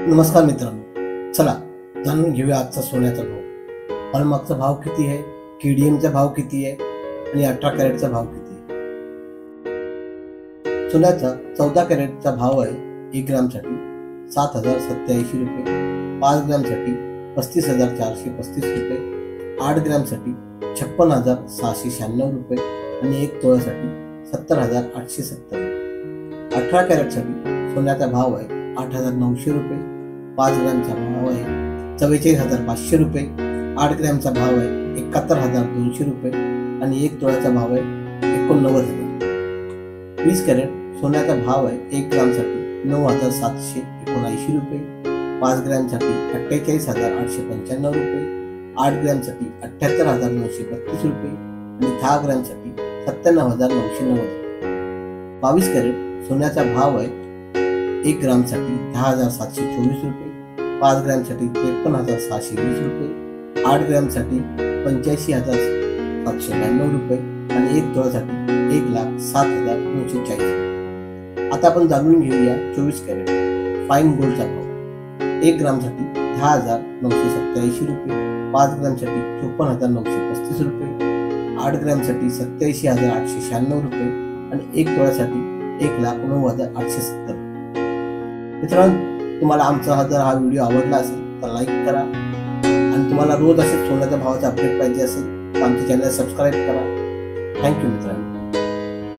नमस्कार मित्रांनो, चला जाणून घेऊया आजचा सोन्याचा भाव। हॉलमार्कचा भाव किती आहे, केडीएमचा भाव किती आहे आणि 18 कॅरेटचा भाव किती आहे। सोन्याचा 14 कॅरेटचा भाव आहे 1 ग्रामसाठी 7087 रुपये, 5 ग्रामसाठी 35435 रुपये, 8 ग्रामसाठी 56696 रुपये आणि 1 तोळ्यासाठी 70870 रुपये। 18 कॅरेटसाठी सोन्याचा भाव आहे 8900 रुपये, 5 ग्रामचा भाव आहे 44500 रुपये, 8 ग्रामचा भाव आहे 71200 रुपये आणि 1 तोळ्याचा भाव आहे 89000। 20 कॅरेट सोन्याचा भाव आहे 1 ग्रामसाठी 9779 रुपये, 5 ग्रामसाठी 48895 रुपये, 8 ग्रामसाठी 78932 रुपये आणि 10 ग्रामसाठी 97990। 22 कॅरेट सोन्याचा भाव आहे 1 ग्रामसाठी 10724 रुपये, 5 ग्रामसाठी 53620 रुपये, 8 ग्रामसाठी 85792 रुपये आणि 1 तोळ्यासाठी 1,07,940 रुपये। आता आपण जाणून घेऊया 24 कॅरेट फाईन गोल्डचा भाव। 1 ग्रामसाठी 10,987 रुपये, 5 ग्रामसाठी 54,935 रुपये, 8 ग्रामसाठी 87,896 रुपये आणि 1 तोळ्यासाठी 1,09,870 रुपये। मित्रांनो, तुम्हाला आमचा जर हा व्हिडिओ आवडला असेल तर लाईक करा आणि तुम्हाला रोज असे सोन्याच्या भावाचे अपडेट पाहिजे असेल तर आमच्या चॅनलला सबस्क्राईब करा। थँक्यू मित्रांनो।